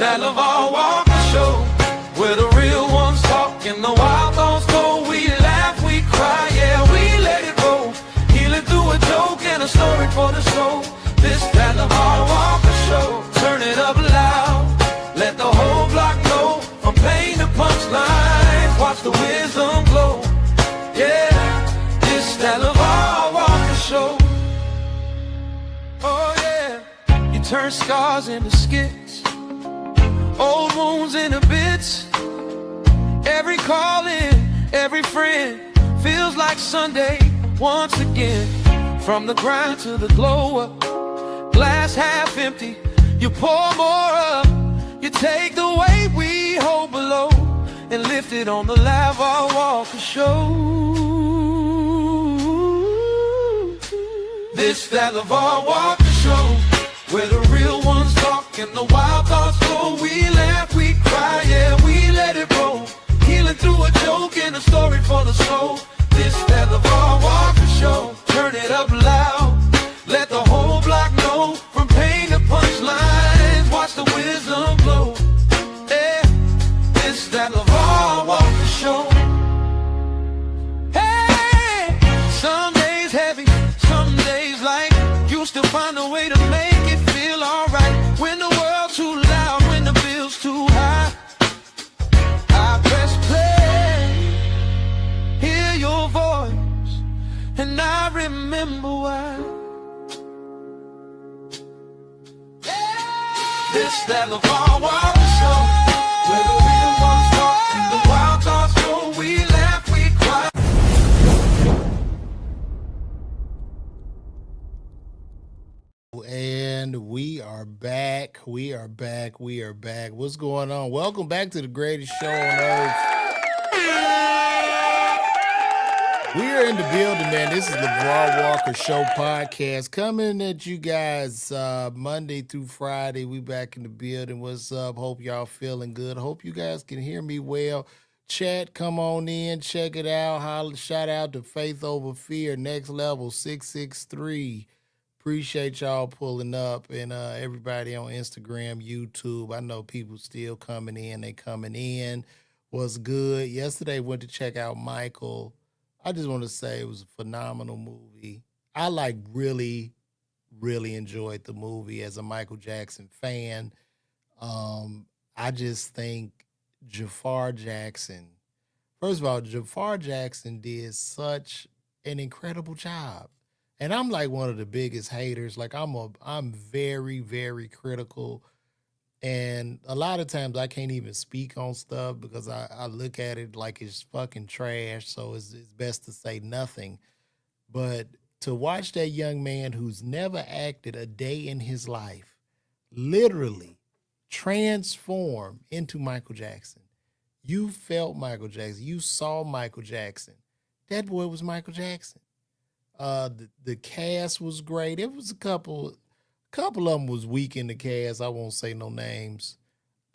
that LeVar Walker Show, where the real ones talk and the wild thoughts go. We laugh, we cry, yeah, we let it roll. Healing through a joke and a story for the soul. This that LeVar Walker Show. Turn it up loud, let the whole block know. From pain to punchlines, watch the wisdom glow. Yeah, this that LeVar Walker Show. Oh yeah, you turn scars into skits, old wounds into bits. Every call in, every friend feels like Sunday once again. From the grind to the glow up, glass half empty, you pour more up. You take the weight we hold below and lift it on the LeVar Walker Show. This that LeVar Walker Show, where the real ones talk and the wild thoughts go. We laugh, we cry, yeah, we let it roll. Healing through a joke and a story for the soul. This that LeVar Walker Show. Turn it up loud, let the whole block know. From pain to punchlines, watch the wisdom glow. Yeah, this that LeVar Walker Show. Hey, some days heavy, some days light. You still find a way to make it feel alright. When the world's too loud, when the bill's too high, I press play, hear your voice, and I remember why. This that LeVar Walker Show, where the real ones talk and the wild thoughts go. We laugh, we cry. And we are back. We are back. We are back. What's going on? Welcome back to the greatest show on earth. We are in the building, man. This is the LeVar Walker Show podcast coming at you guys Monday through Friday. We back in the building. What's up? Hope y'all feeling good. Hope you guys can hear me well. Chat, come on in. Check it out. Shout out to Faith Over Fear, Next Level 663. Appreciate y'all pulling up, and everybody on Instagram, YouTube. I know people still coming in. They coming in. What's good? Yesterday, went to check out Michael. I just want to say it was a phenomenal movie. I really enjoyed the movie as a Michael Jackson fan. I just think Jafar Jackson, first of all, Jafar Jackson did such an incredible job. And I'm like one of the biggest haters. Like I'm very, very critical. And a lot of times I can't even speak on stuff because I look at it like it's fucking trash. So it's best to say nothing. But to watch that young man who's never acted a day in his life literally transform into Michael Jackson. You felt Michael Jackson. You saw Michael Jackson. That boy was Michael Jackson. The cast was great. It was a couple of them was weak in the cast. I won't say no names.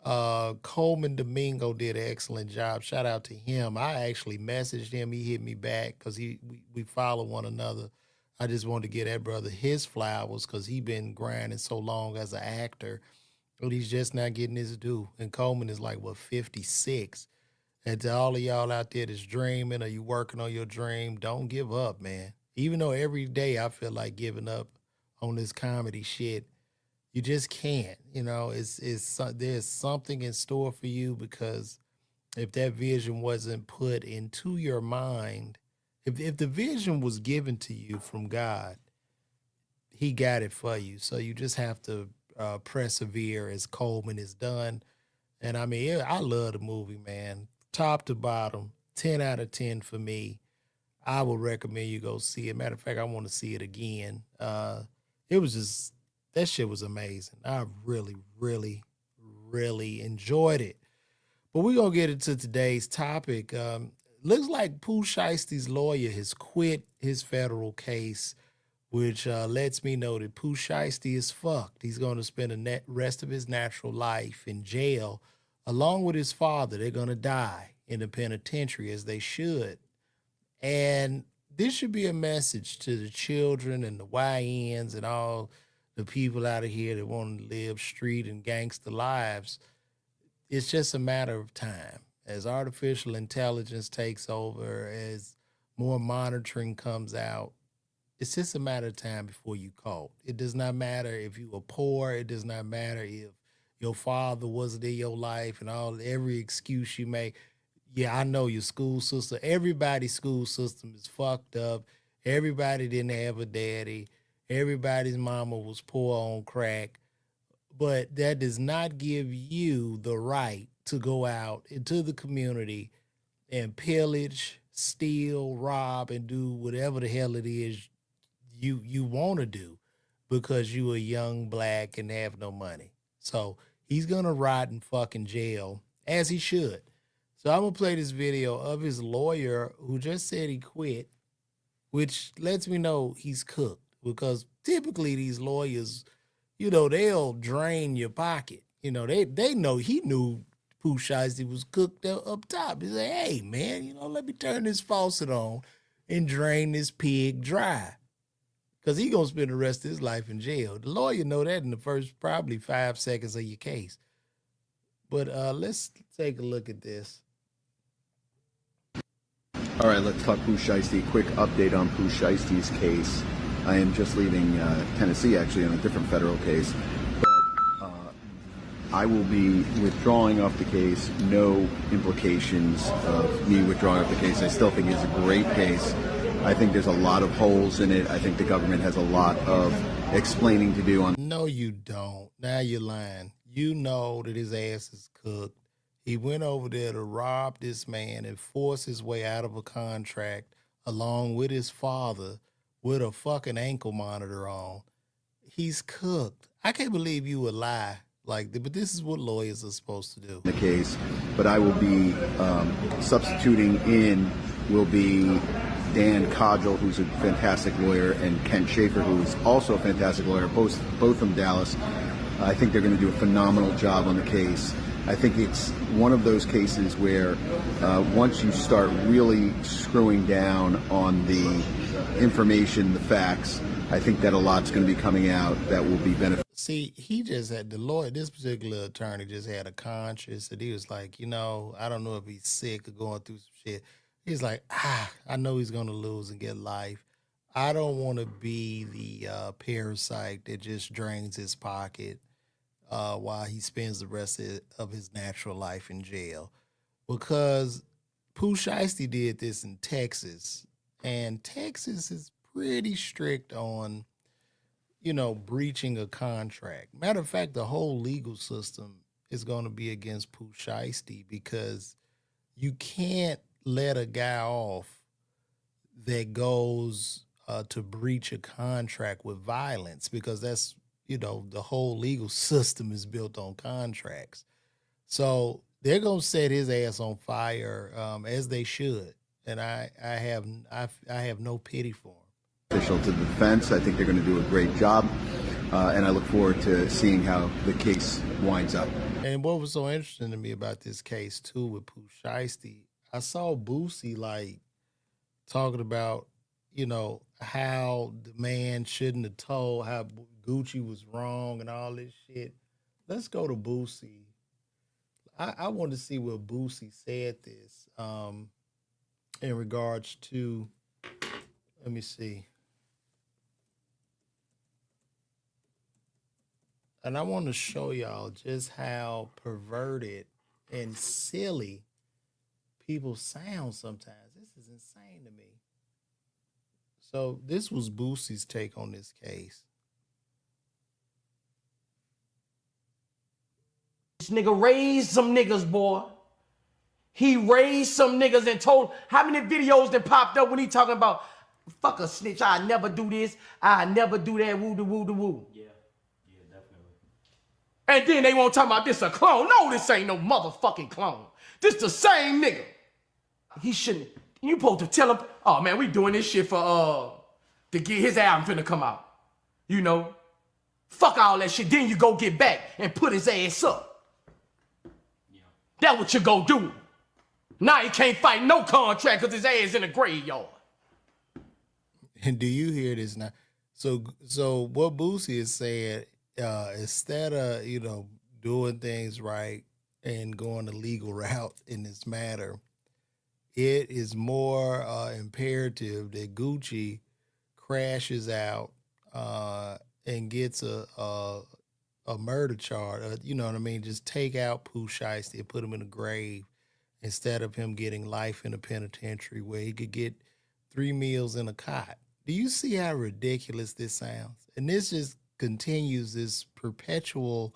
Coleman Domingo did an excellent job. Shout out to him. I actually messaged him. He hit me back because we follow one another. I just wanted to give that brother his flowers because he been grinding so long as an actor, but he's just not getting his due. And Coleman is like, 56. And to all of y'all out there that's dreaming or you working on your dream, don't give up, man. Even though every day I feel like giving up on this comedy shit, you just can't. You know, there's something in store for you because if that vision wasn't put into your mind, if the vision was given to you from God, he got it for you. So you just have to persevere as Coleman has done. And I mean, I love the movie, man. Top to bottom, 10 out of 10 for me. I would recommend you go see it. Matter of fact, I want to see it again. It was just, that shit was amazing. I really, really, really enjoyed it. But we're going to get into today's topic. Looks like Pooh Shiestys' lawyer has quit his federal case, which lets me know that Pooh Shiesty is fucked. He's going to spend the rest of his natural life in jail, along with his father. They're going to die in the penitentiary, as they should. And this should be a message to the children and the YNs and all the people out of here that want to live street and gangster lives. it's just a matter of time. As artificial intelligence takes over, as more monitoring comes out, it's just a matter of time before you caught. It does not matter if you were poor. It does not matter if your father wasn't in your life and all every excuse you make. Yeah, I know your school system. Everybody's school system is fucked up. Everybody didn't have a daddy. Everybody's mama was poor on crack. But that does not give you the right to go out into the community and pillage, steal, rob, and do whatever the hell it is you want to do because you a young black and have no money. So he's gonna rot in fucking jail as he should. So I'm gonna play this video of his lawyer who just said he quit, which lets me know he's cooked because typically these lawyers, they'll drain your pocket. They know he knew Pooh Shiesty was cooked up top. He said, hey man, let me turn this faucet on and drain this pig dry. Because he gonna spend the rest of his life in jail. The lawyer know that in the first probably 5 seconds of your case. But let's take a look at this. All right, let's talk Pooh Shiesty. Quick update on Pooh Shiesty's case. I am just leaving Tennessee, actually, on a different federal case. But I will be withdrawing off the case. No implications of me withdrawing off the case. I still think it's a great case. I think there's a lot of holes in it. I think the government has a lot of explaining to do on. No, you don't. Now you're lying. You know that his ass is cooked. He went over there to rob this man and force his way out of a contract along with his father with a fucking ankle monitor on. He's cooked. I can't believe you would lie like that, but this is what lawyers are supposed to do. The case, but I will be substituting in will be Dan Codgel, who's a fantastic lawyer, and Kent Schaefer, who's also a fantastic lawyer, both from Dallas. I think they're going to do a phenomenal job on the case. I think it's one of those cases where once you start really screwing down on the information, the facts, I think that a lot's going to be coming out that will be beneficial. See, he just had the lawyer, this particular attorney just had a conscience and he was like, I don't know if he's sick or going through some shit. He's like, I know he's going to lose and get life. I don't want to be the parasite that just drains his pocket while he spends the rest of his natural life in jail. Because Pooh Shiesty did this in Texas, and Texas is pretty strict on, breaching a contract. Matter of fact, the whole legal system is going to be against Pooh Shiesty because you can't let a guy off that goes to breach a contract with violence because that's, the whole legal system is built on contracts. So they're going to set his ass on fire as they should. And I have no pity for him. Official to the defense. I think they're going to do a great job. And I look forward to seeing how the case winds up. And what was so interesting to me about this case, too, with Pooh Shiesty, I saw Boosie, talking about, how the man shouldn't have told, how Gucci was wrong and all this shit. Let's go to Boosie. I want to see what Boosie said this in regards to, let me see. And I want to show y'all just how perverted and silly people sound sometimes. This is insane to me. So this was Boosie's take on this case. This nigga raised some niggas, boy. He raised some niggas and told how many videos that popped up when he talking about fuck a snitch, I never do this, I never do that, woo da woo da woo. Yeah, definitely. And then they won't talk about this a clone. No, this ain't no motherfucking clone. This the same nigga. He shouldn't. You supposed to tell him, oh man, we doing this shit for to get his album finna come out. Fuck all that shit. Then you go get back and put his ass up. Yeah. That's what you go do. Now he can't fight no contract because his ass in the graveyard. And do you hear this now? So what Boosie is saying, instead of, doing things right and going the legal route in this matter, it is more imperative that Gucci crashes out and gets a murder charge. You know what I mean? Just take out Pooh Shiesty and put him in the grave instead of him getting life in a penitentiary where he could get 3 meals in a cot. Do you see how ridiculous this sounds? And this just continues this perpetual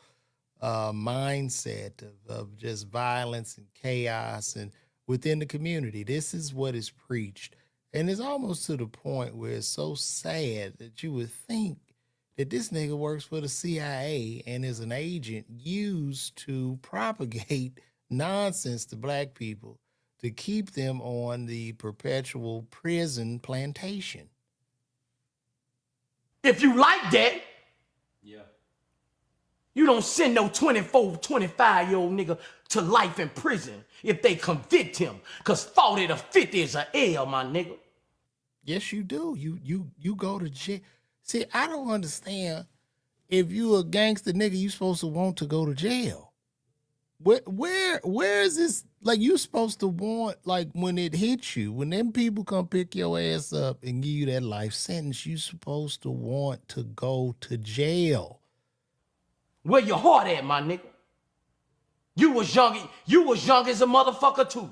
mindset of just violence and chaos and within the community. This is what is preached. And it's almost to the point where it's so sad that you would think that this nigga works for the CIA and is an agent used to propagate nonsense to black people to keep them on the perpetual prison plantation. If you like that, Yeah. you don't send no 24, 25-year-old nigga to life in prison if they convict him. Cause 40 to 50 is a L, my nigga. Yes, you do. You go to jail. See, I don't understand. If you a gangster nigga, you supposed to want to go to jail. Where is this? Like, you supposed to want, like, when it hits you, when them people come pick your ass up and give you that life sentence, you supposed to want to go to jail. Where your heart at, my nigga? You was young as a motherfucker too.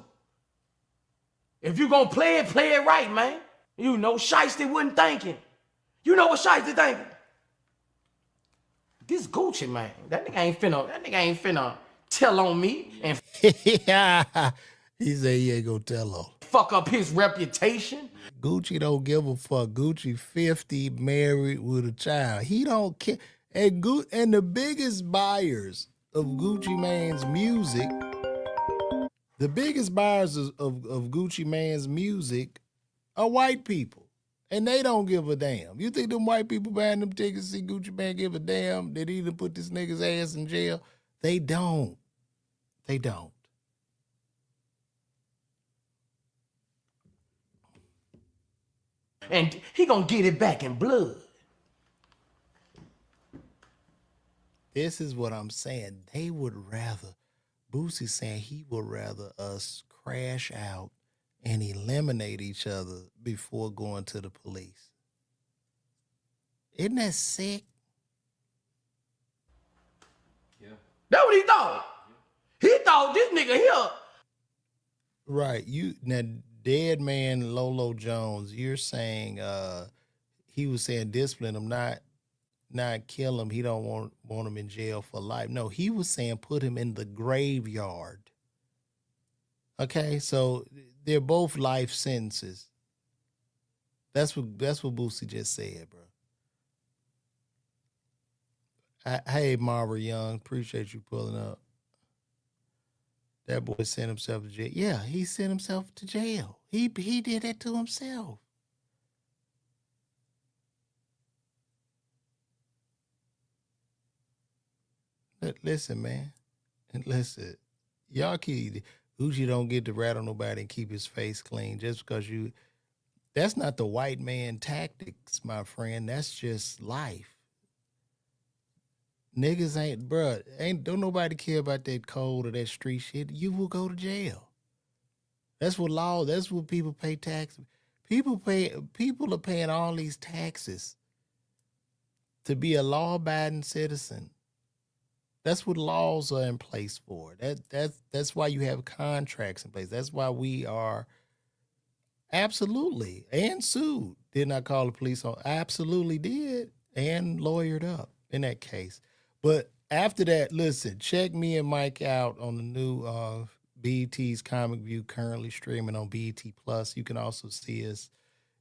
If you gonna play it right, man. You know, Shiesty wasn't thinking. You know what Shiesty thinking? This Gucci, man, that nigga ain't finna tell on me and Yeah. He said he ain't gonna tell her. fuck up his reputation. Gucci don't give a fuck. Gucci 50, married with a child. He don't care. And the biggest buyers of Gucci Mane's music, of Gucci Mane's music are white people. And they don't give a damn. You think them white people buying them tickets to see Gucci Mane give a damn that he done put this nigga's ass in jail? They don't. They don't. And he gonna get it back in blood. This is what I'm saying. They would rather, Boosie's saying he would rather us crash out and eliminate each other before going to the police. Isn't that sick? Yeah. That's what he thought. He thought this nigga here. Right. Now, dead man Lolo Jones, you're saying he was saying discipline him, not kill him. He don't want him in jail for life. No, he was saying put him in the graveyard. Okay, so they're both life sentences. That's what Boosie just said, bro. Hey, Marva Young, appreciate you pulling up. That boy sent himself to jail. Yeah, he sent himself to jail. He did that to himself. Listen, man. And listen, y'all keep Gucci don't get to rat on nobody and keep his face clean just because that's not the white man tactics, my friend. That's just life. Niggas don't nobody care about that code or that street shit. You will go to jail. That's what people pay taxes. People are paying all these taxes to be a law-abiding citizen. That's what laws are in place for. That's why you have contracts in place. That's why we are absolutely and sued. Did not call the police on. Absolutely did and lawyered up in that case. But after that, listen, check me and Mike out on the new BET's Comic View, currently streaming on BET Plus. You can also see us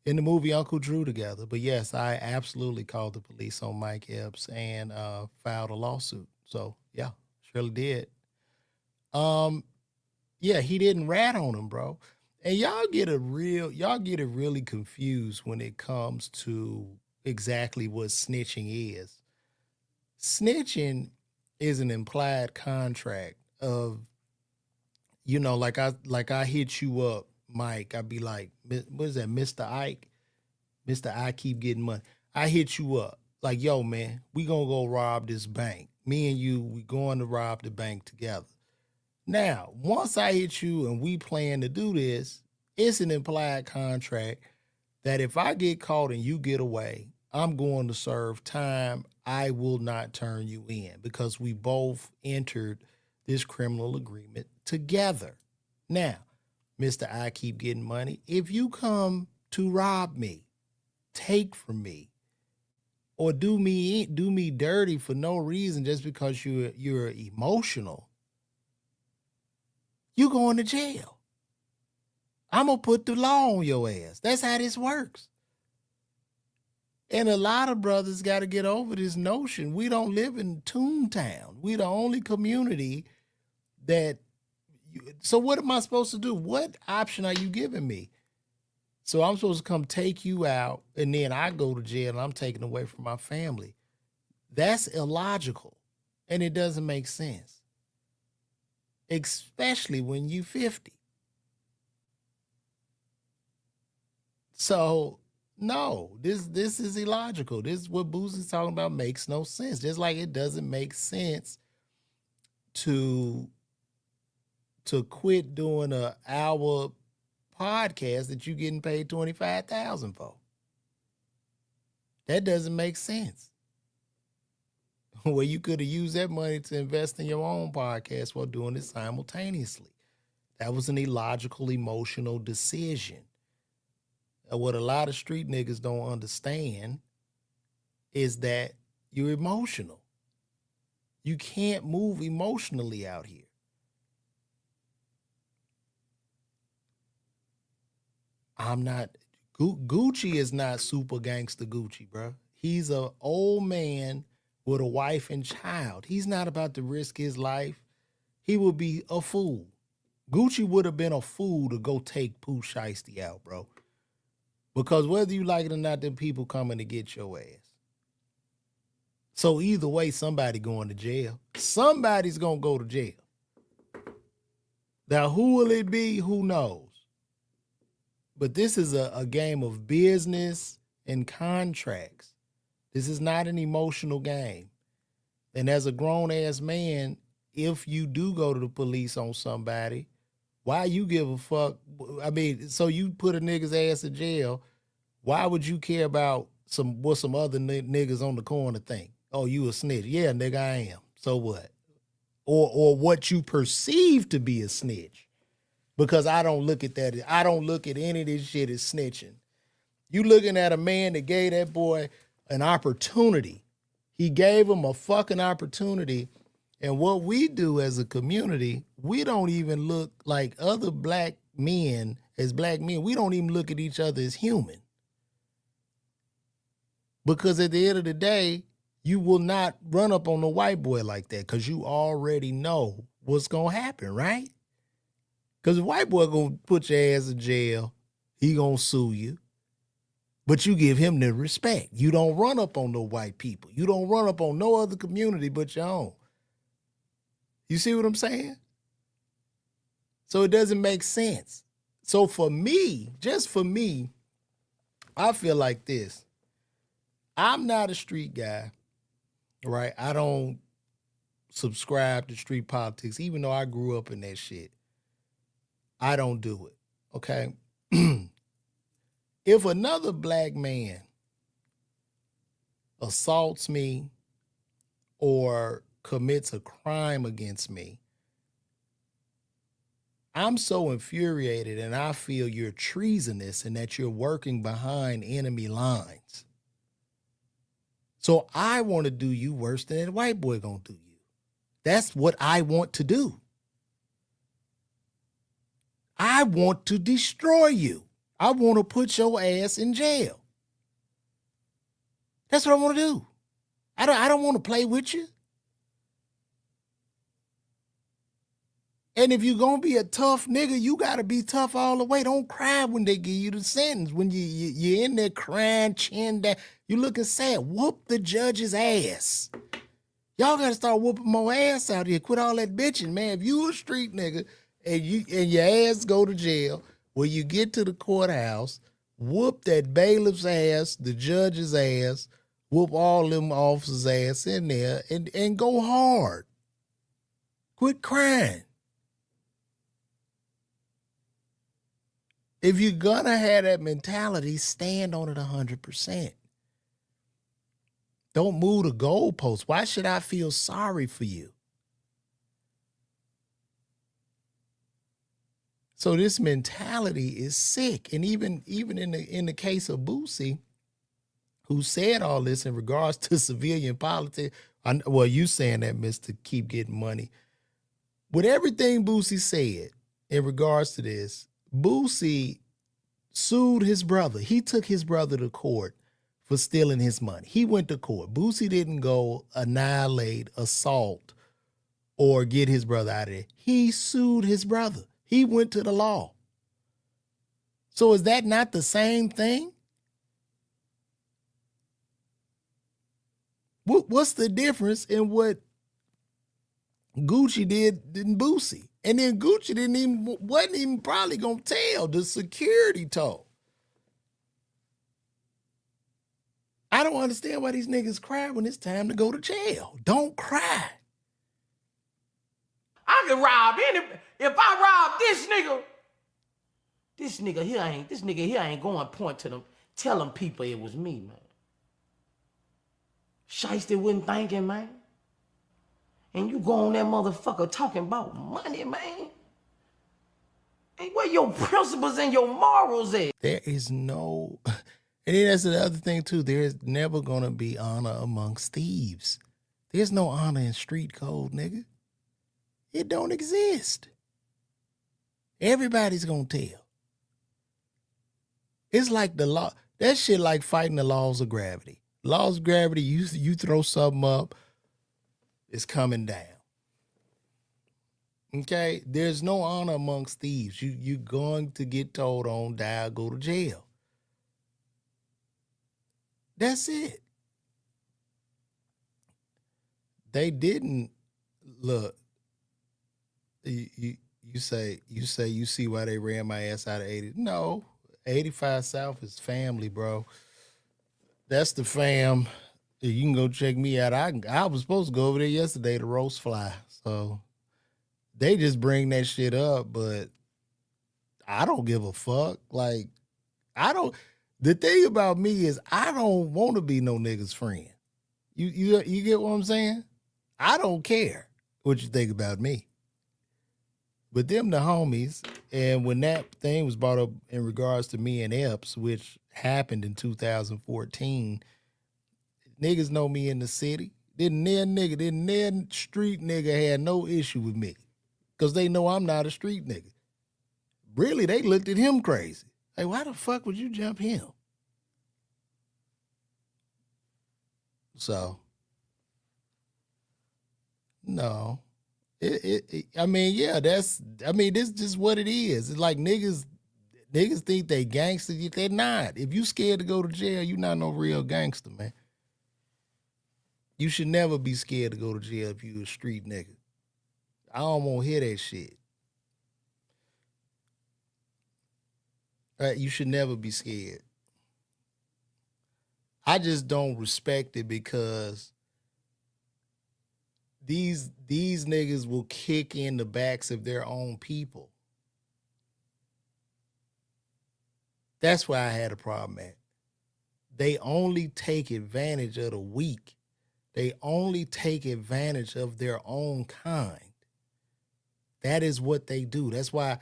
in the movie Uncle Drew together. But yes, I absolutely called the police on Mike Epps and filed a lawsuit. So yeah, surely did. Yeah, he didn't rat on him, bro. And y'all get it really confused when it comes to exactly what snitching is. Snitching is an implied contract of, like I hit you up, Mike. I'd be like, what is that, Mr. Ike? Mr. I keep getting money. I hit you up. Like, yo, man, we gonna go rob this bank. Me and you, we going to rob the bank together. Now, once I hit you and we plan to do this, it's an implied contract that if I get caught and you get away, I'm going to serve time. I will not turn you in because we both entered this criminal agreement together. Now, Mr. I keep getting money. If you come to rob me, take from me, or do me dirty for no reason just because you're emotional, you going to jail. I'm gonna put the law on your ass. That's how this works. And a lot of brothers got to get over this notion. We don't live in Toontown. We the only community that. So what am I supposed to do? What option are you giving me? So I'm supposed to come take you out, and then I go to jail, and I'm taken away from my family. That's illogical, and it doesn't make sense, especially when you're 50. So no, this is illogical. This is what Boosie's talking about makes no sense. Just like it doesn't make sense to quit doing an hour podcast that you're getting paid $25,000 for. That doesn't make sense. Well, you could have used that money to invest in your own podcast while doing it simultaneously. That was an illogical, emotional decision. What a lot of street niggas don't understand is that you're emotional. You can't move emotionally out here. I'm not, Gucci is not super gangster Gucci, bro. He's an old man with a wife and child. He's not about to risk his life. He would be a fool. Gucci would have been a fool to go take Pooh Shiesty out, bro. Because whether you like it or not, them people coming to get your ass. So either way, somebody going to jail. Somebody's going to go to jail. Now, who will it be? Who knows? But this is a game of business and contracts. This is not an emotional game. And as a grown-ass man, if you do go to the police on somebody, why you give a fuck? I mean, so you put a nigga's ass in jail, why would you care about what some other niggas on the corner think? Oh, you a snitch. Yeah, nigga, I am. So what? Or what you perceive to be a snitch. Because I don't look at that. I don't look at any of this shit as snitching. You looking at a man that gave that boy an opportunity. He gave him a fucking opportunity. And what we do as a community, we don't even look like other black men as black men. We don't even look at each other as human. Because at the end of the day, you will not run up on a white boy like that because you already know what's going to happen, right? Because the white boy going to put your ass in jail. He going to sue you. But you give him the respect. You don't run up on no white people. You don't run up on no other community but your own. You see what I'm saying? So it doesn't make sense. So for me, just for me, I feel like this. I'm not a street guy, right? I don't subscribe to street politics, even though I grew up in that shit. I don't do it, okay? If another black man assaults me or commits a crime against me, I'm so infuriated and I feel you're treasonous and that you're working behind enemy lines. So I want to do you worse than that white boy gonna do you. That's what I want to do. I want to destroy you. I want to put your ass in jail. That's what I want to do. I don't want to play with you. And if you're going to be a tough nigga, you got to be tough all the way. Don't cry when they give you the sentence. When you're in there crying, chin down, you looking sad. Whoop the judge's ass. Y'all got to start whooping more ass out here. Quit all that bitching, man. If you a street nigga and your ass go to jail, when you get to the courthouse, whoop that bailiff's ass, the judge's ass, whoop all them officers' ass in there and go hard. Quit crying. If you're gonna have that mentality, stand on it 100%. Don't move the goalposts. Why should I feel sorry for you? So this mentality is sick. And even in the case of Boosie, who said all this in regards to civilian politics, well, you saying that, Mr. Keep Getting Money. With everything Boosie said in regards to this, Boosie sued his brother. He took his brother to court for stealing his money. He went to court. Boosie didn't go annihilate, assault, or get his brother out of there. He sued his brother. He went to the law. So is that not the same thing? What's the difference in what Gucci did than Boosie? And then Gucci wasn't even probably gonna tell. The security told. I don't understand why these niggas cry when it's time to go to jail. Don't cry. I can rob any. If I rob this nigga here ain't going to point to them, tell them people it was me, man. Shiesty wasn't thinking, man. And you go on that motherfucker talking about money, man. Hey, where your principles and your morals at? There is no, and then that's the other thing too. There's never gonna be honor amongst thieves. There's no honor in street code, nigga. It don't exist. Everybody's gonna tell. It's like the law. That shit like fighting the laws of gravity. Laws of gravity, you throw something up, it's coming down. Okay? There's no honor amongst thieves. You're going to get told on, die, go to jail. That's it. They didn't look. You say you see why they ran my ass out of 80. No, 85 South is family, bro. That's the fam. You can go check me out. I was supposed to go over there yesterday to roast fly. So they just bring that shit up, but I don't give a fuck. Like, the thing about me is I don't want to be no nigga's friend. You get what I'm saying? I don't care what you think about me. But them the homies, and when that thing was brought up in regards to me and Epps, which happened in 2014, niggas know me in the city. Didn't street nigga had no issue with me. Because they know I'm not a street nigga. Really, they looked at him crazy. Like, why the fuck would you jump him? So, no. I mean, yeah, this is just what it is. It's like niggas think they gangster. They're not. If you scared to go to jail, you not no real gangster, man. You should never be scared to go to jail if you a street nigga. I don't want to hear that shit. You should never be scared. I just don't respect it because these niggas will kick in the backs of their own people. That's why I had a problem at. They only take advantage of the weak. They only take advantage of their own kind. That is what they do. That's why,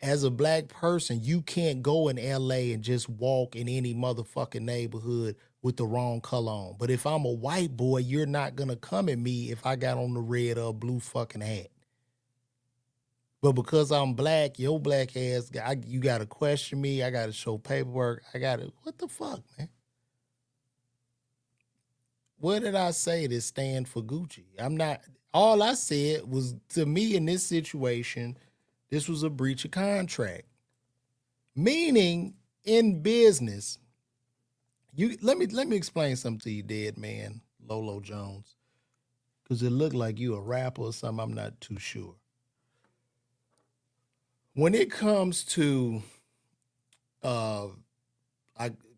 as a black person, you can't go in LA and just walk in any motherfucking neighborhood with the wrong color on. But if I'm a white boy, you're not going to come at me if I got on the red or blue fucking hat. But because I'm black, your black ass, you got to question me. I got to show paperwork. What the fuck, man? What did I say to stand for Gucci? All I said was, to me in this situation, this was a breach of contract. Meaning, in business, let me explain something to you, dead man, Lolo Jones. Because it looked like you a rapper or something, I'm not too sure. When it comes to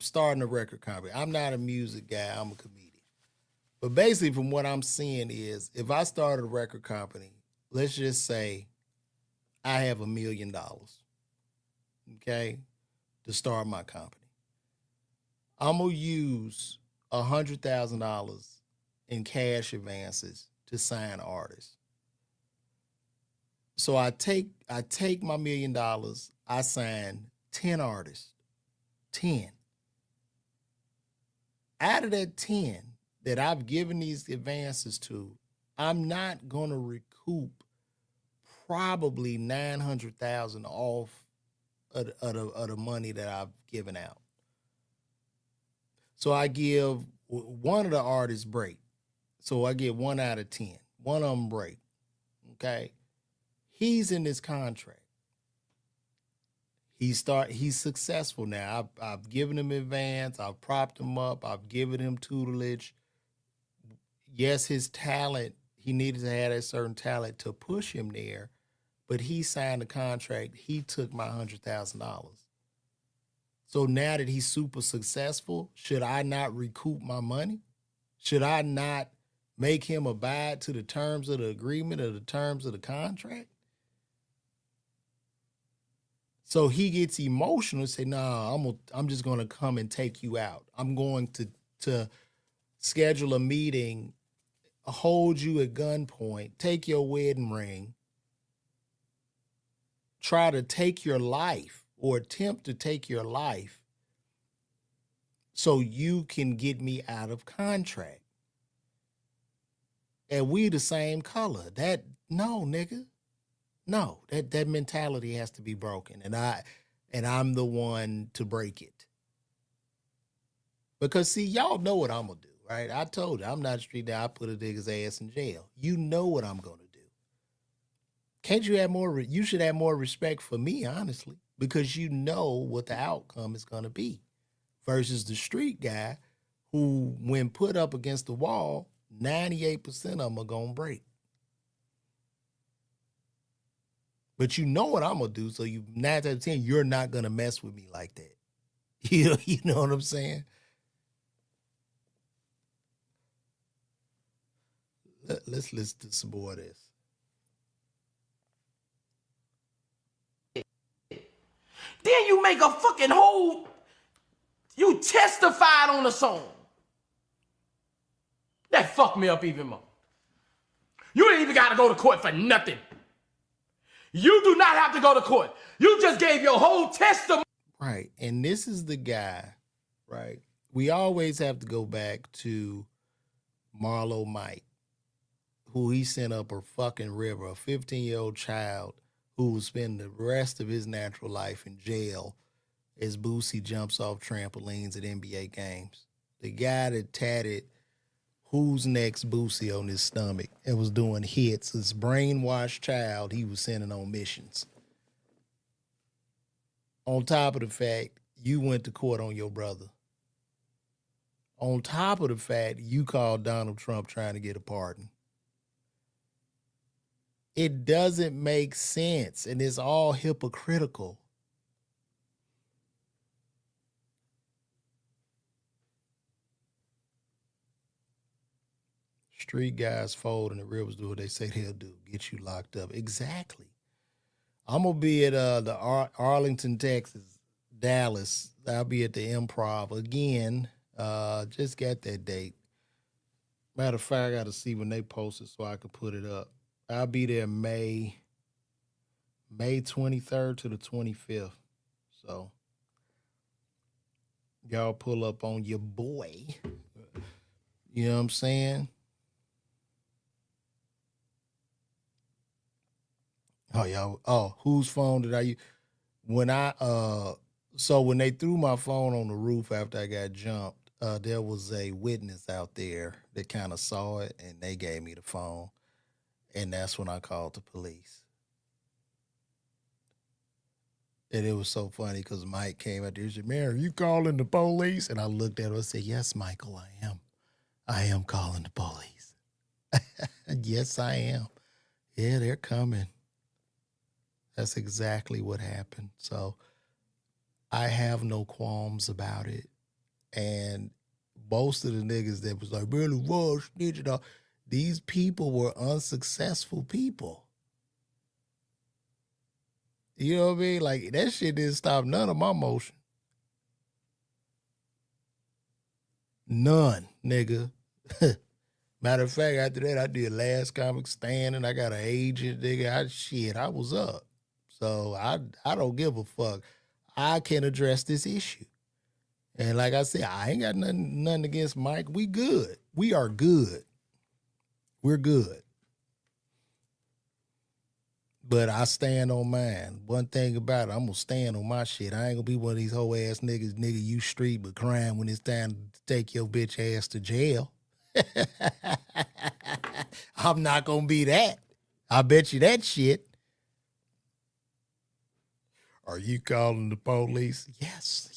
starting a record company, I'm not a music guy, I'm a comedian. But basically from what I'm seeing is, if I started a record company, let's just say I have $1 million. okay, to start my company. I'm going to use $100,000 in cash advances to sign artists. So I take my $1 million, I sign 10 artists. 10. Out of that 10 that I've given these advances to, I'm not going to recoup probably $900,000 off of the money that I've given out. So I give one of the artists break. So I get 1 out of 10. One of them break. Okay. He's in this contract. He's successful now. I've given him advance. I've propped him up. I've given him tutelage. Yes, his talent, he needed to have that certain talent to push him there, but he signed the contract. He took my $100,000. So now that he's super successful, should I not recoup my money? Should I not make him abide to the terms of the agreement or the terms of the contract? So he gets emotional and say, "Nah, I'm just going to come and take you out. I'm going to schedule a meeting, hold you at gunpoint, take your wedding ring, try to take your life or attempt to take your life so you can get me out of contract. And we the same color. No, nigga. No, that mentality has to be broken. And I'm the one to break it. Because see, y'all know what I'm gonna do, right? I told you, I'm not a street guy. I put a nigga's ass in jail. You know what I'm gonna do. Can't you have more, you should have more respect for me, honestly, because you know what the outcome is gonna be. Versus the street guy who, when put up against the wall, 98% of them are gonna break. But you know what I'm gonna do, so you 9 out of 10, you're not gonna mess with me like that. You know what I'm saying? Let's listen to some more of this. Then you make a fucking whole, you testified on the song. That fucked me up even more. You ain't even gotta go to court for nothing. You do not have to go to court. You just gave your whole testimony. Right. And this is the guy, right? We always have to go back to Marlo Mike, who he sent up a fucking river, a 15-year-old child who will spend the rest of his natural life in jail as Boosie jumps off trampolines at NBA games. The guy that tatted "Who's Next" Boosie on his stomach and was doing hits. This brainwashed child he was sending on missions. On top of the fact, you went to court on your brother. On top of the fact, you called Donald Trump trying to get a pardon. It doesn't make sense, and it's all hypocritical. Street guys fold and the rivers do what they say they'll do. Get you locked up. Exactly. I'm going to be at the Arlington, Texas, Dallas. I'll be at the Improv again. Just got that date. Matter of fact, I got to see when they post it so I can put it up. I'll be there May 23rd to the 25th. So y'all pull up on your boy. You know what I'm saying? Oh, y'all. Oh, whose phone did I use? When when they threw my phone on the roof after I got jumped, there was a witness out there that kind of saw it, and they gave me the phone. And that's when I called the police. And it was so funny because Mike came out there and said, "Man, are you calling the police?" And I looked at him and said, "Yes, Michael, I am. I am calling the police." Yes, I am. Yeah, they're coming. That's exactly what happened. So I have no qualms about it. And most of the niggas that was like, "Really was snitching," these people were unsuccessful people. You know what I mean? Like, that shit didn't stop none of my motion. None, nigga. Matter of fact, after that, I did Last Comic Standing. I got an agent, nigga. I was up. So I don't give a fuck. I can address this issue. And like I said, I ain't got nothing against Mike. We good. We are good. We're good. But I stand on mine. One thing about it, I'm gonna stand on my shit. I ain't gonna be one of these hoe ass niggas, you street but crying when it's time to take your bitch ass to jail. I'm not gonna be that. I bet you that shit. Are you calling the police? Yes,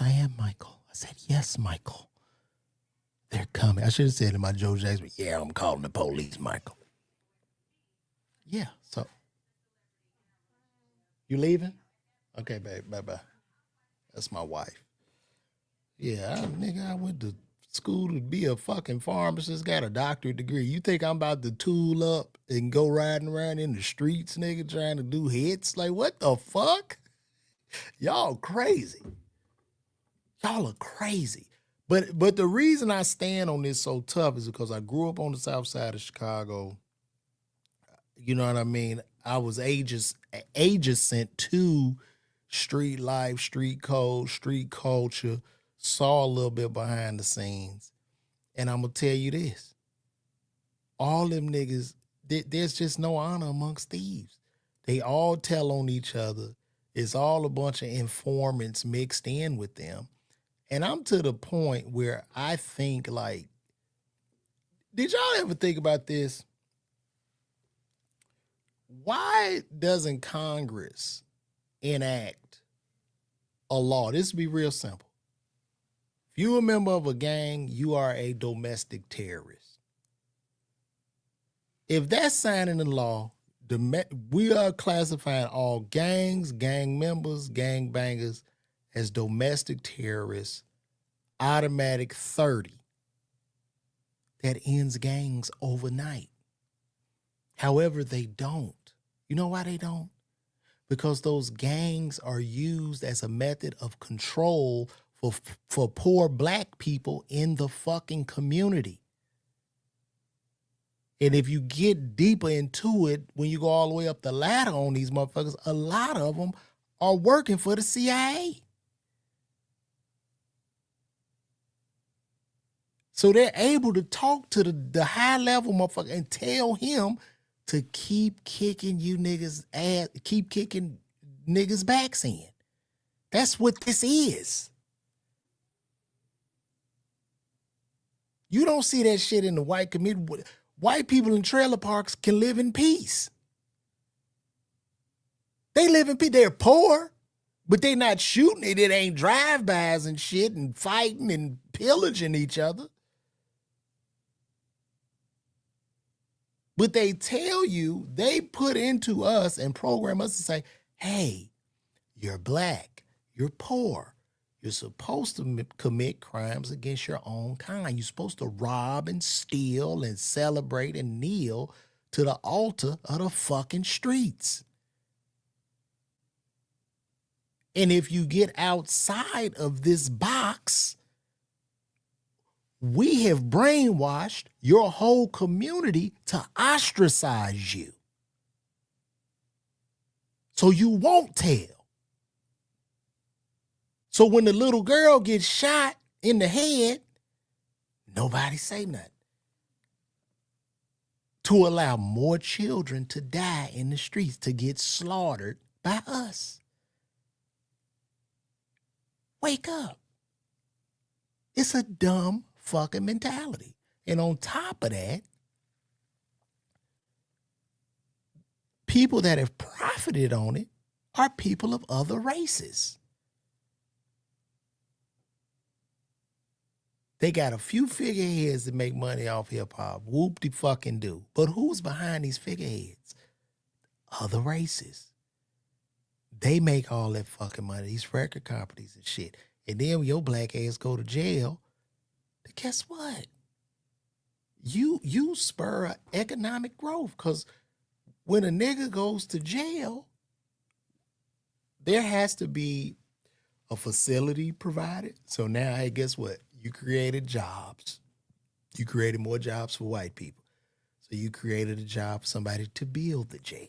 I am, Michael. I said, yes, Michael. They're coming. I should have said in my Joe Jackson, yeah, I'm calling the police, Michael. Yeah, so. You leaving? Okay, babe, bye-bye. That's my wife. Yeah, I went to school to be a fucking pharmacist, got a doctorate degree. You think I'm about to tool up and go riding around in the streets, nigga, trying to do hits? Like, what the fuck? Y'all crazy. Y'all are crazy. But the reason I stand on this so tough is because I grew up on the south side of Chicago. You know what I mean? I was adjacent to street life, street code, street culture, saw a little bit behind the scenes. And I'm going to tell you this. All them niggas, there's just no honor amongst thieves. They all tell on each other. It's all a bunch of informants mixed in with them. And I'm to the point where I think, like, did y'all ever think about this? Why doesn't Congress enact a law? This would be real simple. If you're a member of a gang, you are a domestic terrorist. If that's signing the law, we are classifying all gangs, gang members, gang bangers as domestic terrorists, automatic 30. That ends gangs overnight. However, they don't. You know why they don't? Because those gangs are used as a method of control for poor black people in the fucking community. And if you get deeper into it, when you go all the way up the ladder on these motherfuckers, a lot of them are working for the CIA. So they're able to talk to the high level motherfucker and tell him to keep kicking you niggas ass, keep kicking niggas backs in. That's what this is. You don't see that shit in the white community. White people in trailer parks can live in peace. They live in peace. They're poor, but they not shooting it. It ain't drive-bys and shit and fighting and pillaging each other. But they tell you, they put into us and program us to say, hey, you're black, you're poor. You're supposed to commit crimes against your own kind. You're supposed to rob and steal and celebrate and kneel to the altar of the fucking streets. And if you get outside of this box, we have brainwashed your whole community to ostracize you. So you won't tell. So when the little girl gets shot in the head, nobody say nothing. To allow more children to die in the streets, to get slaughtered by us. Wake up. It's a dumb fucking mentality. And on top of that, people that have profited on it are people of other races. They got a few figureheads that make money off hip-hop. Whoop-de-fucking-do. But who's behind these figureheads? Other races. They make all that fucking money, these record companies and shit. And then when your black ass go to jail, guess what? You spur economic growth, because when a nigga goes to jail, there has to be a facility provided. So now, hey, guess what? You created jobs. You created more jobs for white people. So you created a job for somebody to build the jail.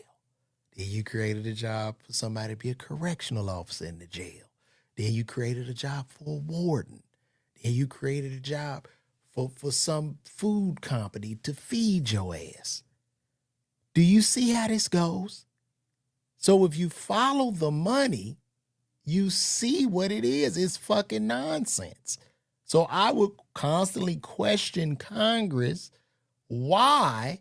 Then you created a job for somebody to be a correctional officer in the jail. Then you created a job for a warden. Then you created a job for some food company to feed your ass. Do you see how this goes? So if you follow the money, you see what it is. It's fucking nonsense. So I would constantly question Congress. Why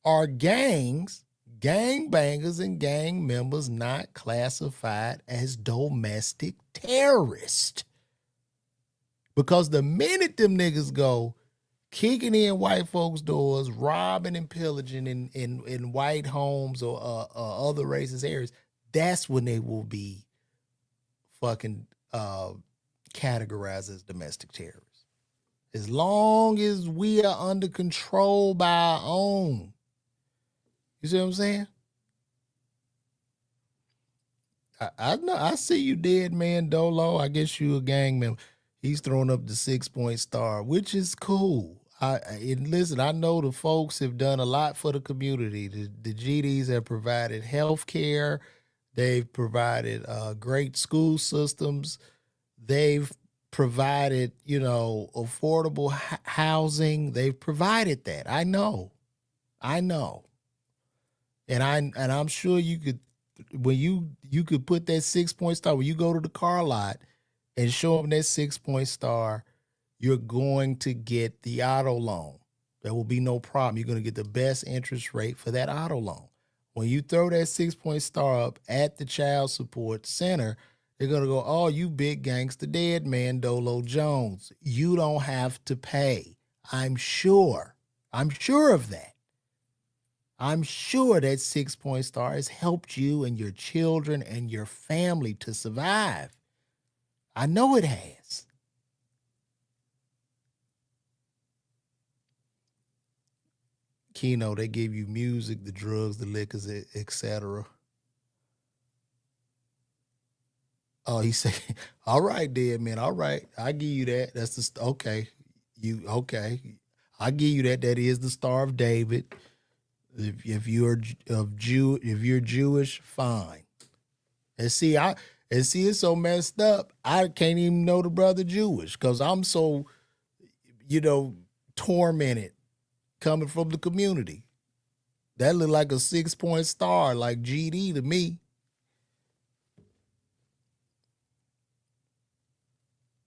are gangs, gangbangers, and gang members not classified as domestic terrorists? Because the minute them niggas go kicking in white folks' doors, robbing and pillaging in white homes or other racist areas, that's when they will be fucking categorized as domestic terrorists. As long as we are under control by our own. You see what I'm saying? I know. I see you, dead man Dolo. I guess you a gang member. He's throwing up the 6-point star, which is cool. And listen, I know the folks have done a lot for the community. The GDs have provided health care. They've provided great school systems. They've provided, affordable housing. They've provided that. I know. And I'm sure you could, when you could put that 6-point star, when you go to the car lot and show them that 6-point star, you're going to get the auto loan. There will be no problem. You're going to get the best interest rate for that auto loan. When you throw that 6-point star up at the child support center, they're going to go, oh, you big gangster dead man, Dolo Jones. You don't have to pay. I'm sure of that. I'm sure that 6-point star has helped you and your children and your family to survive. I know it has. Keno, they give you music, the drugs, the liquors, etc. Oh, he said, all right, dead man. All right. I give you that. That's the okay. Okay. I give you that. That is the Star of David. If you're Jewish, fine. And see, it's so messed up. I can't even know the brother Jewish because I'm so, tormented coming from the community. That look like a 6-point star, like GD to me.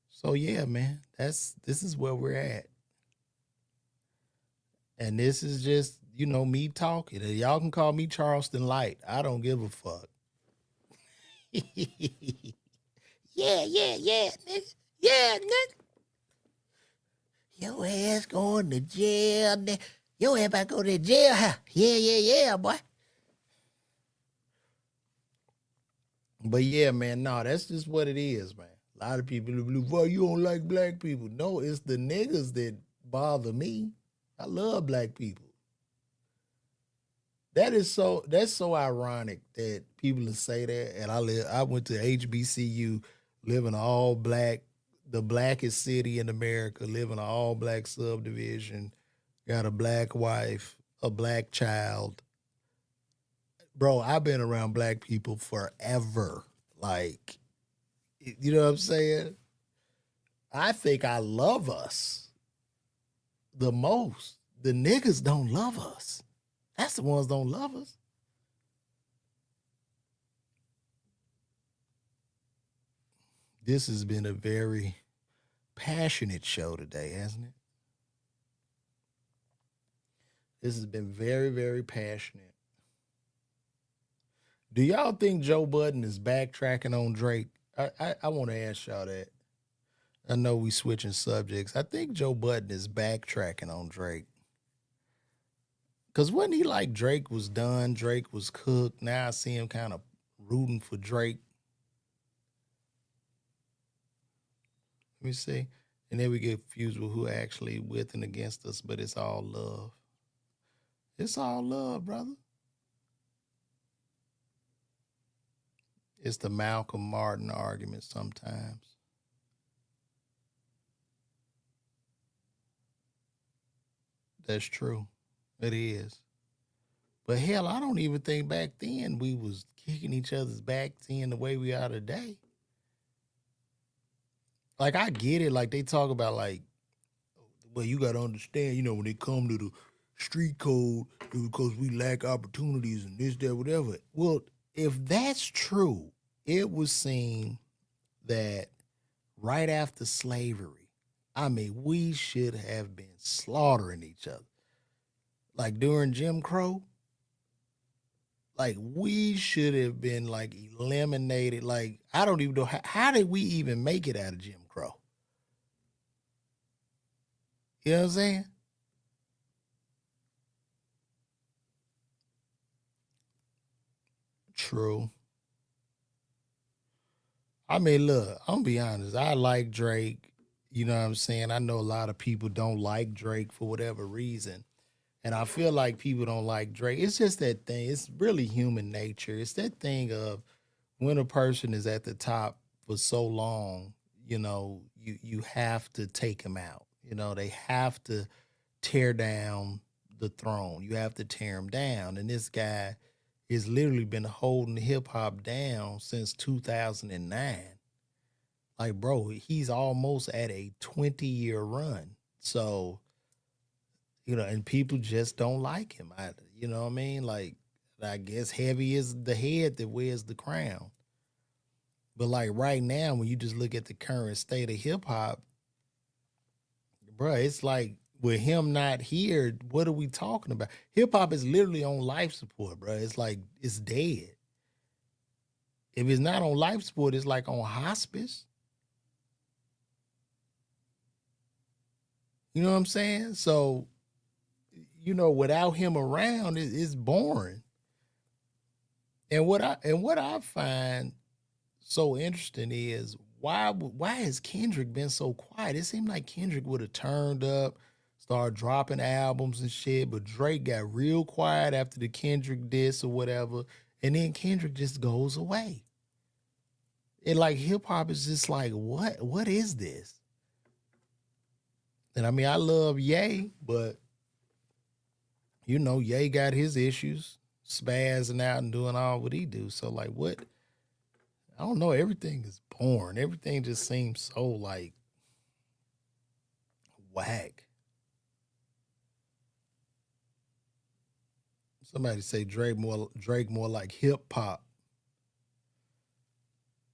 So yeah, man, this is where we're at. And this is just, me talking. And y'all can call me Charleston Light. I don't give a fuck. Yeah, nigga. Yeah, nigga. Your ass going to jail, nigga. Your ass about to go to jail, huh? Yeah, boy. But yeah, man, no, that's just what it is, man. A lot of people believe, well, you don't like black people. No, it's the niggas that bother me. I love black people. That's so ironic that people say that. And I went to HBCU, living all black, the blackest city in America, living an all black subdivision, got a black wife, a black child. Bro, I've been around black people forever. Like, you know what I'm saying? I think I love us the most. The niggas don't love us. That's the ones don't love us. This has been a very passionate show today, hasn't it? This has been very, very passionate. Do y'all think Joe Budden is backtracking on Drake? I want to ask y'all that. I know we switching subjects. I think Joe Budden is backtracking on Drake. Because wasn't he like Drake was done, Drake was cooked? Now I see him kind of rooting for Drake. Let me see. And then we get confused with who actually with and against us, but it's all love. It's all love, brother. It's the Malcolm Martin argument sometimes. That's true. It is. But hell, I don't even think back then we was kicking each other's backs in the way we are today. Like I get it. Like they talk about like, well, you gotta understand, when they come to the street code, because we lack opportunities and this, that, whatever. Well, if that's true, it was seen that right after slavery, I mean, we should have been slaughtering each other. Like during Jim Crow, like we should have been like eliminated. Like I don't even know how did we even make it out of Jim Crow? You know what I'm saying? True. I mean, look, I'm gonna be honest. I like Drake. You know what I'm saying? I know a lot of people don't like Drake for whatever reason. And I feel like people don't like Drake. It's just that thing. It's really human nature. It's that thing of when a person is at the top for so long, you have to take them out. They have to tear down the throne. You have to tear him down. And this guy has literally been holding hip hop down since 2009. Like, bro, he's almost at a 20-year run. So, and people just don't like him. You know what I mean? Like, I guess heavy is the head that wears the crown. But like right now, when you just look at the current state of hip hop, bro, it's like with him not here, what are we talking about? Hip hop is literally on life support, bro. It's like it's dead. If it's not on life support, it's like on hospice. You know what I'm saying? So, without him around, it's boring. And what I find so interesting is why has Kendrick been so quiet? It seemed like Kendrick would have turned up, started dropping albums and shit, but Drake got real quiet after the Kendrick diss or whatever, and then Kendrick just goes away. And like hip hop is just like, what is this? And I mean, I love Ye, but Ye got his issues, spazzing out and doing all what he do. So like, what? I don't know. Everything is boring. Everything just seems so like whack. Somebody say Drake more like hip hop.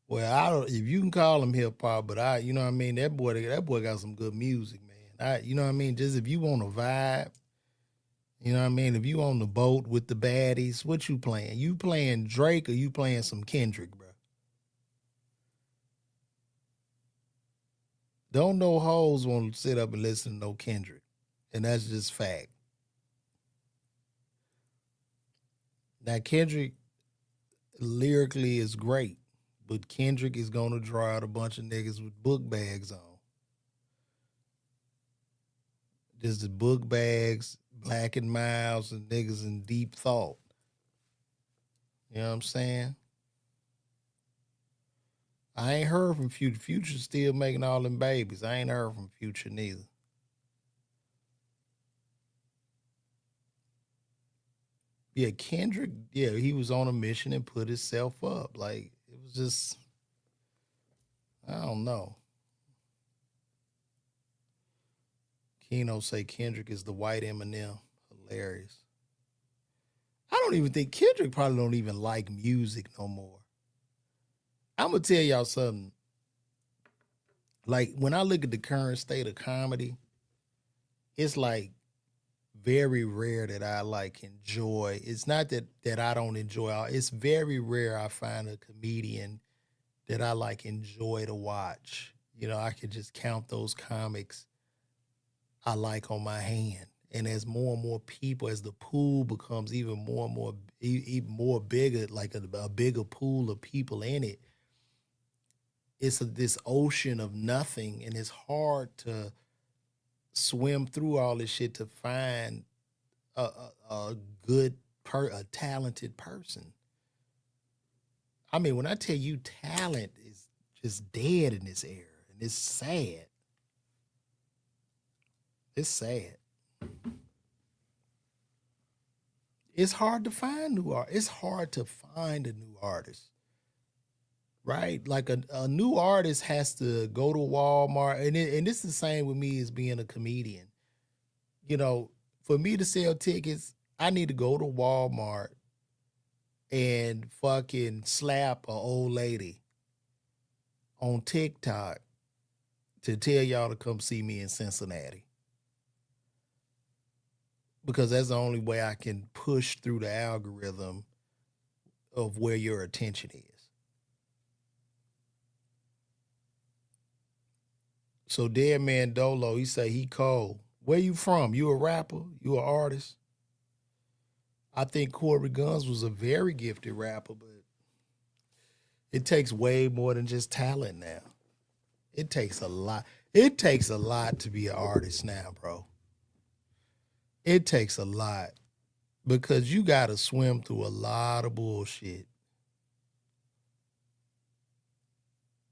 Well, I don't. If you can call him hip hop, but you know what I mean. That boy got some good music, man. You know what I mean. Just if you want a vibe, you know what I mean. If you on the boat with the baddies, what you playing? You playing Drake or you playing some Kendrick, bro? Don't no hoes want to sit up and listen to no Kendrick, and that's just fact. Now Kendrick lyrically is great, but Kendrick is gonna draw out a bunch of niggas with book bags on. Just the book bags, Black and Miles, and niggas in deep thought. You know what I'm saying? I ain't heard from Future. Future's still making all them babies. I ain't heard from Future neither. Yeah, Kendrick, yeah, he was on a mission and put himself up. Like, it was just, I don't know. Keno say Kendrick is the white Eminem. Hilarious. I don't even think Kendrick probably don't even like music no more. I'm gonna tell y'all something. Like when I look at the current state of comedy, it's like very rare that I like enjoy. It's not that I don't enjoy. It's very rare I find a comedian that I like enjoy to watch. I could just count those comics I like on my hand. And as more and more people, as the pool becomes even more and more, even more bigger, like a bigger pool of people in it, it's this ocean of nothing, and it's hard to swim through all this shit to find a good a talented person. I mean, when I tell you talent is just dead in this era, and it's sad. It's sad. It's hard to find new art. It's hard to find a new artist, right? Like a new artist has to go to Walmart, and it's the same with me as being a comedian. You know, for me to sell tickets, I need to go to Walmart and fucking slap a old lady on TikTok to tell y'all to come see me in Cincinnati. Because that's the only way I can push through the algorithm of where your attention is. So Dead Man Dolo, he say he cold. Where you from? You a rapper? You an artist? I think Corey Guns was a very gifted rapper, but it takes way more than just talent now. It takes a lot. It takes a lot to be an artist now, bro. It takes a lot because you got to swim through a lot of bullshit.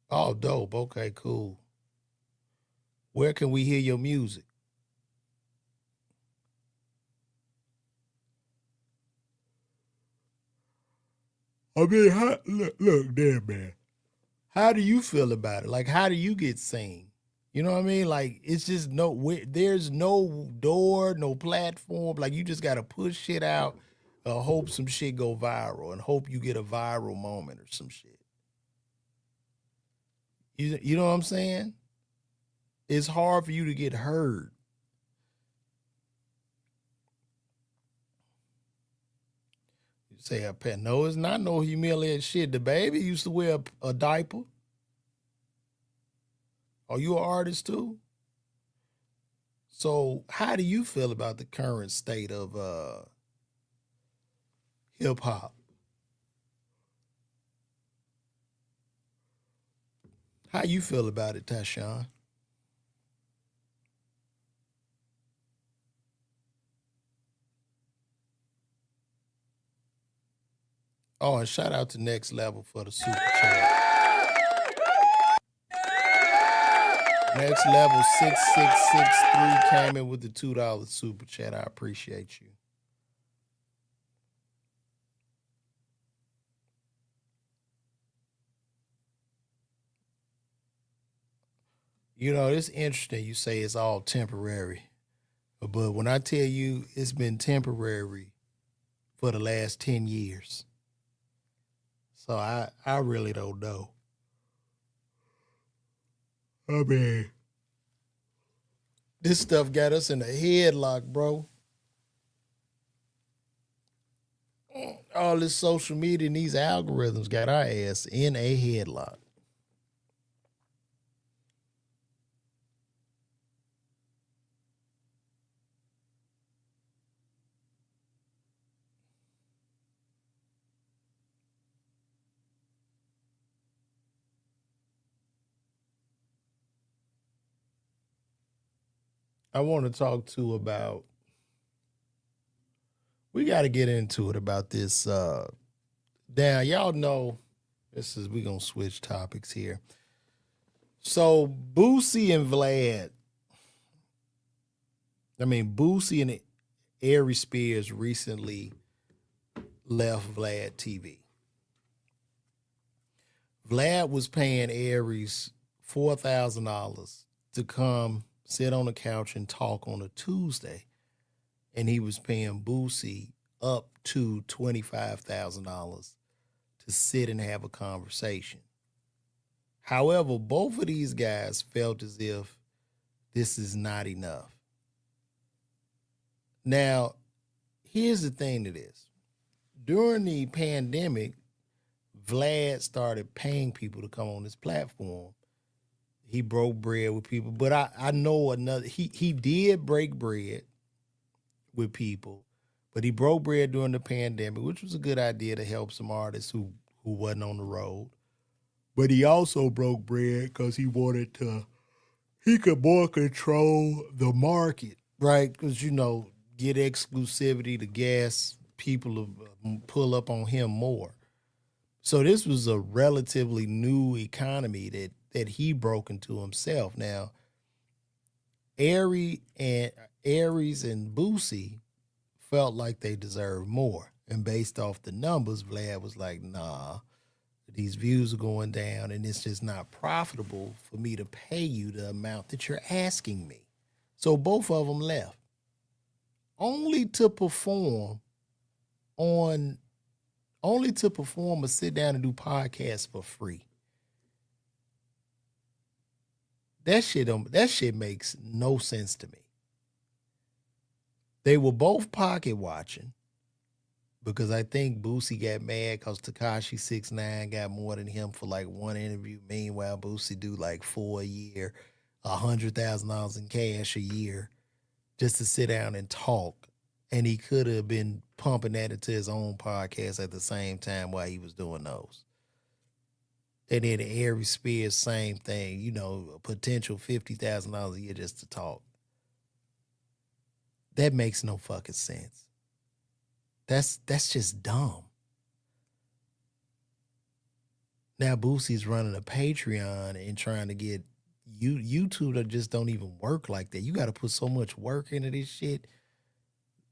Oh, dope. Okay, cool. Where can we hear your music? I mean, look there, man. How do you feel about it? Like, how do you get seen? You know what I mean? Like, it's just there's no door, no platform. Like, you just got to push shit out, hope some shit go viral, and hope you get a viral moment or some shit. You know what I'm saying? It's hard for you to get heard. You say a pet. No, it's not no humiliating shit. The baby used to wear a diaper. Are you an artist too? So how do you feel about the current state of hip hop? How you feel about it, Tashawn? Oh, and shout out to Next Level for the super chat. Next Level 6663 came in with the $2 super chat. I appreciate you. You know, it's interesting you say it's all temporary. But when I tell you it's been temporary for the last 10 years. So I really don't know. I mean, this stuff got us in a headlock, bro. All this social media and these algorithms got our ass in a headlock. I want to talk to about, we got to get into it about this. Now, y'all know, we going to switch topics here. So, Boosie and Ari Spears recently left Vlad TV. Vlad was paying Aries $4,000 to come sit on the couch and talk on a Tuesday, and he was paying Boosie up to $25,000 to sit and have a conversation. However, both of these guys felt as if this is not enough. Now, here's the thing to this. During the pandemic, Vlad started paying people to come on this platform. He broke bread with people, but I know he did break bread with people, but he broke bread during the pandemic, which was a good idea to help some artists who wasn't on the road. But he also broke bread because he could more control the market, right? Because, get exclusivity to gas people to pull up on him more. So this was a relatively new economy that he broke into himself. Now, Aries and Boosie felt like they deserved more. And based off the numbers, Vlad was like, nah, these views are going down and it's just not profitable for me to pay you the amount that you're asking me. So both of them left. Only to perform or sit down and do podcasts for free. That shit makes no sense to me. They were both pocket watching because I think Boosie got mad because Tekashi 6ix9ine got more than him for like one interview. Meanwhile, Boosie do like 4 a year, $100,000 in cash a year just to sit down and talk. And he could have been pumping that into his own podcast at the same time while he was doing those. And then Aries Spears, same thing, a potential $50,000 a year just to talk. That makes no fucking sense. That's just dumb. Now Boosie's running a Patreon and trying to get YouTube that just don't even work like that. You got to put so much work into this shit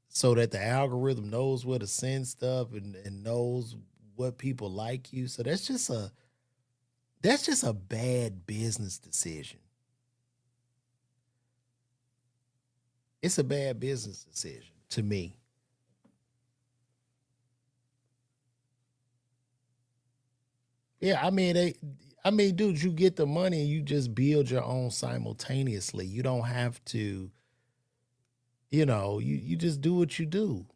so that the algorithm knows where to send stuff and knows what people like you. So that's just a bad business decision. It's a bad business decision to me. Yeah, dude, you get the money and you just build your own simultaneously. You don't have to, you just do what you do.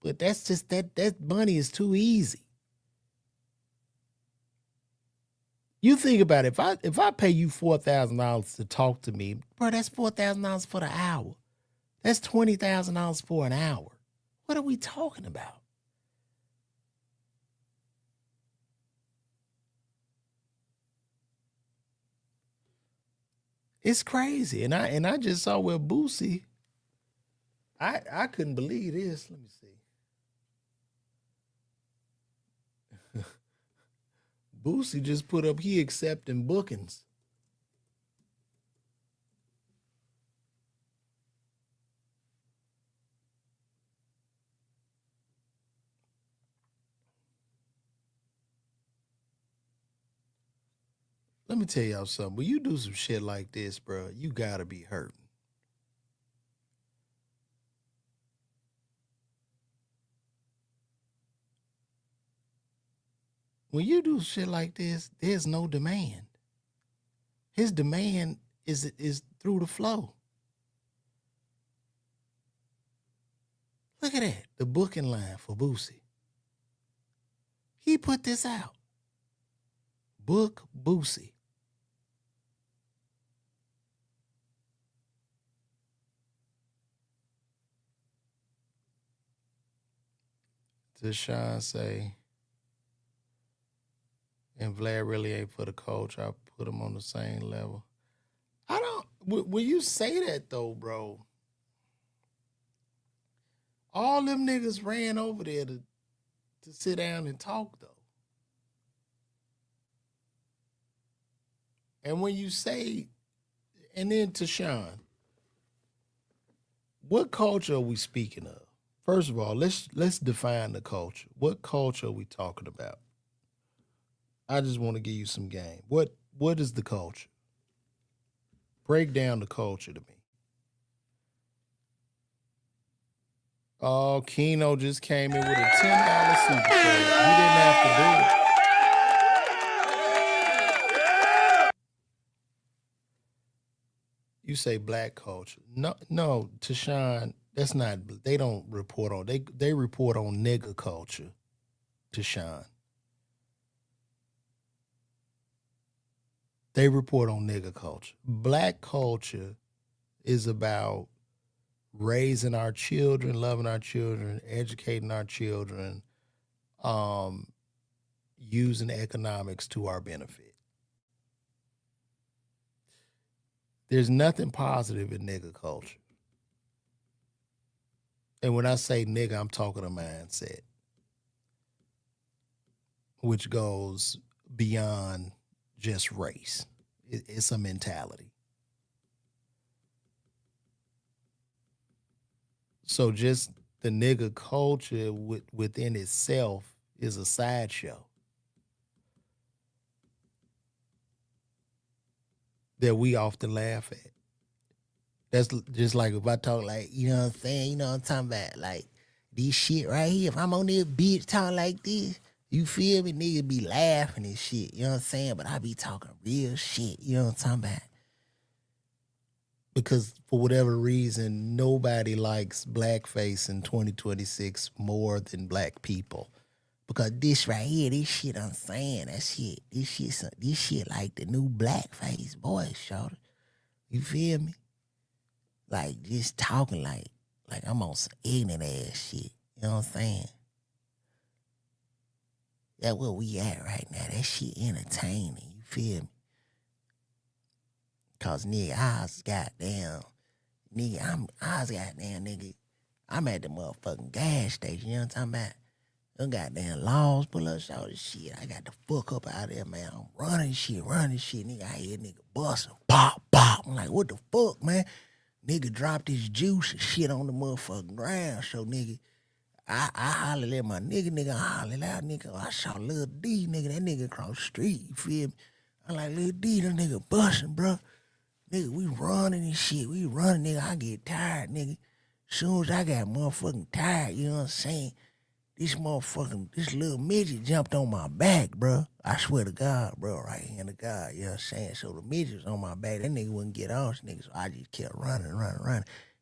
But that's just that money is too easy. You think about it, if I pay you $4,000 to talk to me, bro, that's $4,000 for the hour. That's $20,000 for an hour. What are we talking about? It's crazy. And I just saw where Boosie, I couldn't believe this. Let me see. Boosie just put up he accepting bookings. Let me tell y'all something. When you do some shit like this, bro, you gotta be hurting. When you do shit like this, there's no demand. His demand is through the flow. Look at that, the booking line for Boosie. He put this out. Book Boosie. Deshaun say, and Vlad really ain't for the coach. I put him on the same level. I don't, when you say that though, bro, all them niggas ran over there to sit down and talk though. And when you say, and then Tashawn, what culture are we speaking of? First of all, let's define the culture. What culture are we talking about? I just want to give you some game. What is the culture? Break down the culture to me. Oh, Keno just came in with a $10 super chat. He didn't have to do it. You say black culture. No, Tashawn, that's not, they don't report on, they report on nigger culture, Tashawn. They report on nigger culture. Black culture is about raising our children, loving our children, educating our children, using economics to our benefit. There's nothing positive in nigger culture. And when I say nigga, I'm talking a mindset. which goes beyond just race. It's a mentality. So just the nigga culture within itself is a sideshow that we often laugh at. That's just like if I talk like, you know what I'm saying? You know what I'm talking about? Like this shit right here. If I'm on this bitch talking like this, you feel me? Niggas be laughing and shit. You know what I'm saying? But I be talking real shit. You know what I'm talking about? Because for whatever reason, nobody likes blackface in 2026 more than black people. Because this right here, this shit I'm saying, this shit like the new blackface, boy, shorty. You feel me? Like just talking like I'm on some ignorant ass shit. You know what I'm saying? That's where we at right now. That shit entertaining. You feel me? Cause nigga, I was goddamn, nigga. I'm at the motherfucking gas station. You know what I'm talking about? Them goddamn laws pull up all this shit. I got the fuck up out there, man. I'm running shit, nigga. I hear nigga busting, pop, pop. I'm like, what the fuck, man? Nigga dropped his juice and shit on the motherfucking ground. So nigga, I hollered at my nigga, I hollered out, nigga. I saw Lil D, nigga, that nigga across the street, you feel me? I'm like, Lil D, that nigga busting, bro. Nigga, we running and shit. We running, nigga. I get tired, nigga. Soon as I got motherfucking tired, you know what I'm saying? This little midget jumped on my back, bro. I swear to God, bro, right hand to God, you know what I'm saying? So the midget was on my back. That nigga wouldn't get off, nigga, so I just kept running.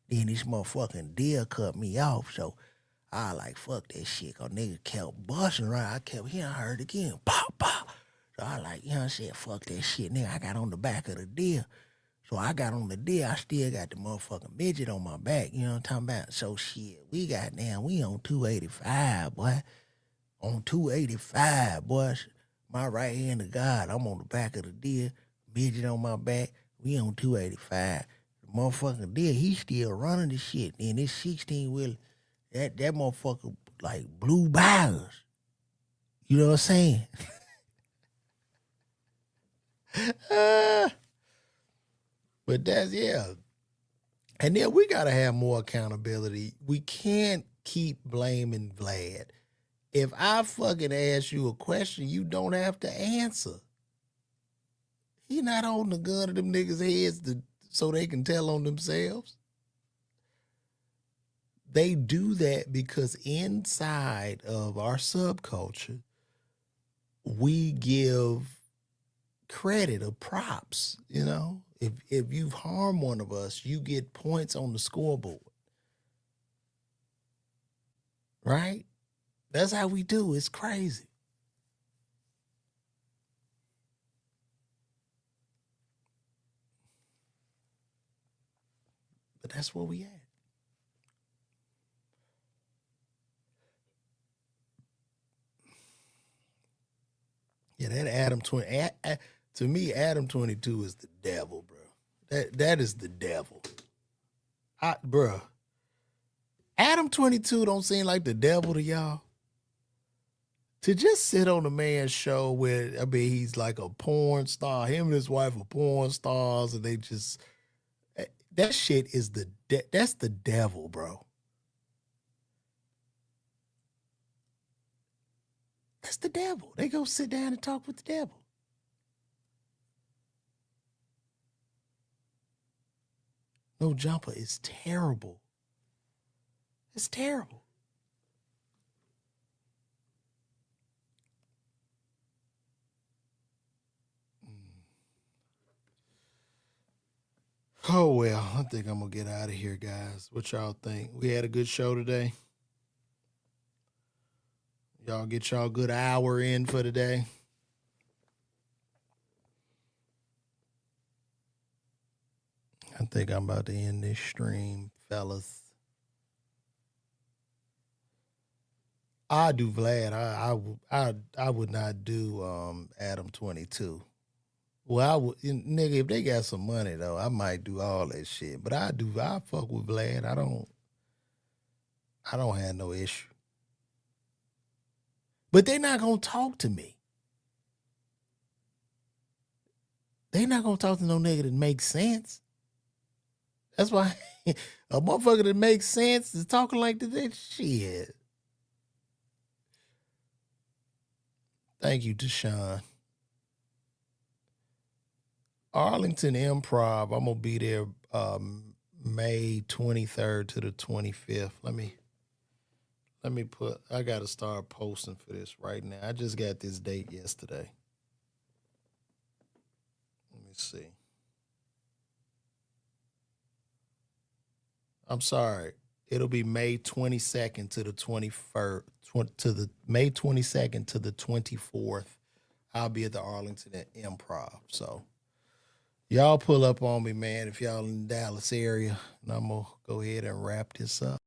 Then this motherfucking deer cut me off, so I like, fuck that shit, cause nigga kept busting right. I kept hearing, I heard it again, pop, pop. So I like, you know what I'm saying, fuck that shit, nigga. I got on the back of the deer. So I got on the deer, I still got the motherfucking midget on my back, you know what I'm talking about? So shit, we on 285, boy. On 285, boys. My right hand to God, I'm on the back of the deer, midget on my back, we on 285. The motherfucking deer, he still running the shit. Then this 16-wheeler, that motherfucker like blew by us. You know what I'm saying? But that's, yeah. And then we got to have more accountability. We can't keep blaming Vlad. If I fucking ask you a question, you don't have to answer. He not holding the gun to them niggas' heads so they can tell on themselves. They do that because inside of our subculture, we give credit or props, you know? If you've harmed one of us, you get points on the scoreboard. Right? That's how we do. It's crazy. But that's where we at. Yeah, that Adam 20, to me, Adam 22 is the devil, bro. That is the devil. Bro, Adam 22 don't seem like the devil to y'all. To just sit on a man's show where, I mean, he's like a porn star. Him and his wife are porn stars, and they just, that shit is that's the devil, bro. That's the devil. They go sit down and talk with the devil. No Jumper is terrible. It's terrible. Oh, well, I think I'm going to get out of here, guys. What y'all think? We had a good show today. Y'all get y'all good hour in for today. I think I'm about to end this stream, fellas. I do Vlad. I would not do Adam 22. Well, I would, nigga, if they got some money though, I might do all that shit. But I fuck with Vlad. I don't have no issue. But they're not going to talk to me. They not going to talk to no nigga that makes sense. That's why a motherfucker that makes sense is talking like that shit. Thank you, Deshaun. Arlington Improv. I'm gonna be there May 23rd to the 25th. Let me put. I gotta start posting for this right now. I just got this date yesterday. Let me see. I'm sorry. It'll be May 22nd to the 21st. To the May 22nd to the 24th. I'll be at the Arlington Improv. So y'all pull up on me, man, if y'all in the Dallas area. And I'm going to go ahead and wrap this up.